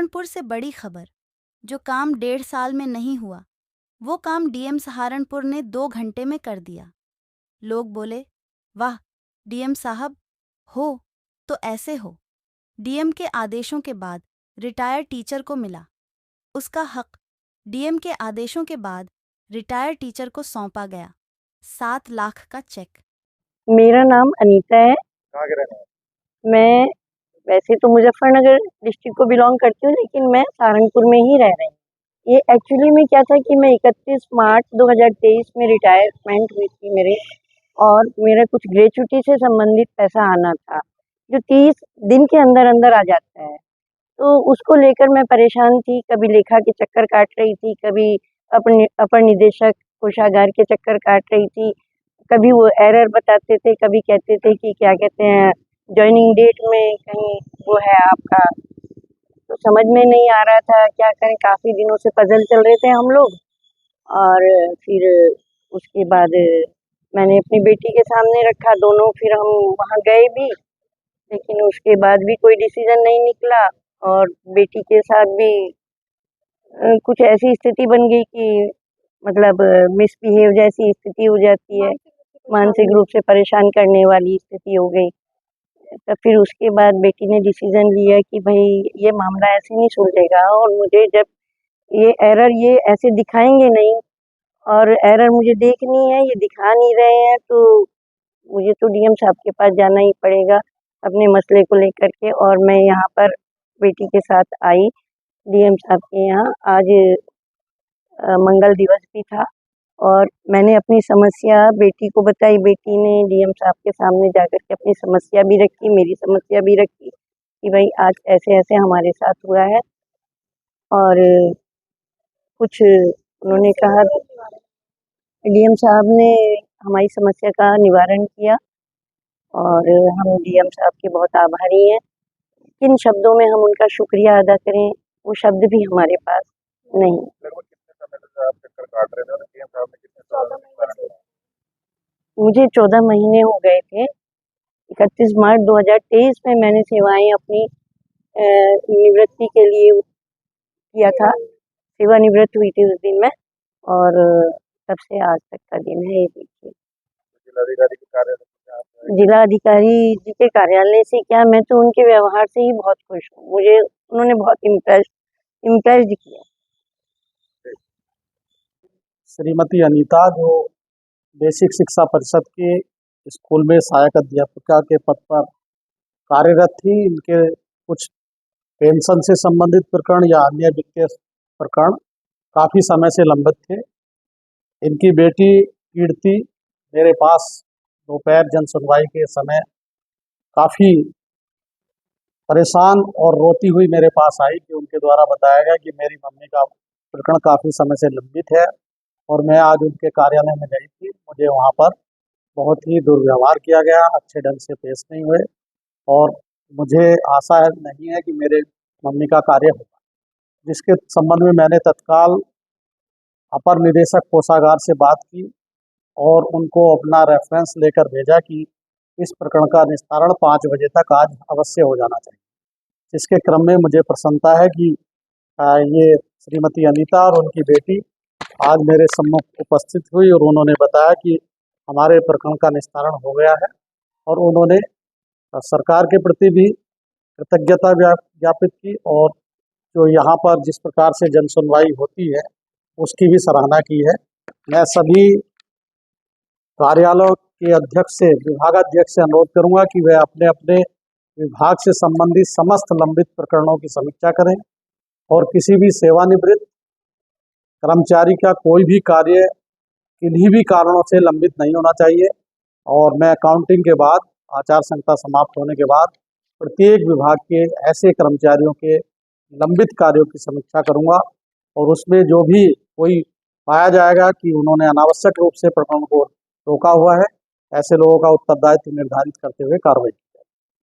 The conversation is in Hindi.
सहारनपुर से बड़ी खबर। जो काम 1.5 साल में नहीं हुआ, वो काम डीएम सहारनपुर ने 2 घंटे में कर दिया। लोग बोले, वाह डीएम साहब, हो तो ऐसे हो। डीएम के आदेशों के बाद रिटायर्ड टीचर को मिला उसका हक। डीएम के आदेशों के बाद रिटायर्ड टीचर को सौंपा गया 7 लाख का चेक। मेरा नाम अनीता है। कहाँ के रहने वाले? मैं वैसे तो मुजफ्फरनगर डिस्ट्रिक्ट को बिलोंग करती हूँ, लेकिन मैं सहारनपुर में ही रह रही हूँ। ये एक्चुअली में क्या था कि मैं 31 मार्च 2023 में रिटायरमेंट हुई थी मेरे, और मेरा कुछ ग्रेच्युटी से संबंधित पैसा आना था जो 30 दिन के अंदर अंदर आ जाता है। तो उसको लेकर मैं परेशान थी, कभी लेखा के चक्कर काट रही थी, कभी अपर निदेशक कोषागार के चक्कर काट रही थी। कभी वो एरर बताते थे, कभी कहते थे कि क्या कहते हैं जॉइनिंग डेट में कहीं वो है आपका, तो समझ में नहीं आ रहा था क्या करें। काफ़ी दिनों से पजल चल रहे थे हम लोग। और फिर उसके बाद मैंने अपनी बेटी के सामने रखा, दोनों फिर हम वहाँ गए भी, लेकिन उसके बाद भी कोई डिसीजन नहीं निकला। और बेटी के साथ भी कुछ ऐसी स्थिति बन गई कि मतलब मिसबिहेव जैसी स्थिति हो जाती है, मानसिक रूप से परेशान करने वाली स्थिति हो गई। तो फिर उसके बाद बेटी ने डिसीजन लिया कि भाई ये मामला ऐसे नहीं सुलझेगा, और मुझे जब ये एरर ये ऐसे दिखाएंगे नहीं, और एरर मुझे देखनी है, ये दिखा नहीं रहे हैं, तो मुझे तो डीएम साहब के पास जाना ही पड़ेगा अपने मसले को लेकर के। और मैं यहाँ पर बेटी के साथ आई डीएम साहब के यहाँ। आज मंगल दिवस भी था, और मैंने अपनी समस्या बेटी को बताई। बेटी ने डीएम साहब के सामने जाकर के अपनी समस्या भी रखी, मेरी समस्या भी रखी कि भाई आज ऐसे ऐसे हमारे साथ हुआ है। और कुछ उन्होंने कहा, डीएम साहब ने हमारी समस्या का निवारण किया, और हम डीएम साहब के बहुत आभारी हैं। किन शब्दों में हम उनका शुक्रिया अदा करें, वो शब्द भी हमारे पास नहीं। लगभग कितने समय से आप चक्कर काट रहे थे और डीएम साहब ने कितने समय में निवारण किया? मुझे 14 महीने हो गए थे। 31 मार्च 2023 में मैंने सेवाएं अपनी निवृत्ति के लिए किया था। सेवानिवृत्त हुई थी उस दिन मैं, और तब से आज तक का दिन है ये देखिए। जिलाधिकारी के कार्यालय में आप गए? जिलाधिकारी जी के कार्यालय से क्या, मैं तो उनके व्यवहार से ही बहुत खुश हूँ। मुझे उन्होंने बहुत इम्प्रेस्ड किया। श्रीमती अनीता, जो बेसिक शिक्षा परिषद के स्कूल में सहायक अध्यापिका के पद पर कार्यरत थी, इनके कुछ पेंशन से संबंधित प्रकरण या अन्य वित्तीय प्रकरण काफ़ी समय से लंबित थे। इनकी बेटी कीर्ति मेरे पास दोपहर जन सुनवाई के समय काफ़ी परेशान और रोती हुई मेरे पास आई कि उनके द्वारा बताया गया कि मेरी मम्मी का प्रकरण काफ़ी समय से लंबित है, और मैं आज उनके कार्यालय में गई थी। मुझे वहाँ पर बहुत ही दुर्व्यवहार किया गया, अच्छे ढंग से पेश नहीं हुए, और मुझे आशा नहीं है कि मेरे मम्मी का कार्य होगा, जिसके संबंध में मैंने तत्काल अपर निदेशक कोषागार से बात की और उनको अपना रेफरेंस लेकर भेजा कि इस प्रकरण का निस्तारण 5 बजे तक आज अवश्य हो जाना चाहिए। इसके क्रम में मुझे प्रसन्नता है कि ये श्रीमती अनीता और उनकी बेटी आज मेरे सम्मुख उपस्थित हुई, और उन्होंने बताया कि हमारे प्रकरण का निस्तारण हो गया है, और उन्होंने सरकार के प्रति भी कृतज्ञता ज्ञापित की, और जो यहाँ पर जिस प्रकार से जन सुनवाई होती है उसकी भी सराहना की है। मैं सभी कार्यालयों के अध्यक्ष से, विभागाध्यक्ष से अनुरोध करूँगा कि वे अपने अपने विभाग से संबंधित समस्त लंबित प्रकरणों की समीक्षा करें, और किसी भी सेवानिवृत्त कर्मचारी का कोई भी कार्य किन्हीं भी कारणों से लंबित नहीं होना चाहिए। और मैं काउंटिंग के बाद, आचार संहिता समाप्त होने के बाद, प्रत्येक विभाग के ऐसे कर्मचारियों के लंबित कार्यों की समीक्षा करूंगा, और उसमें जो भी कोई पाया जाएगा कि उन्होंने अनावश्यक रूप से प्रकरण को रोका हुआ है, ऐसे लोगों का उत्तरदायित्व निर्धारित करते हुए कार्रवाई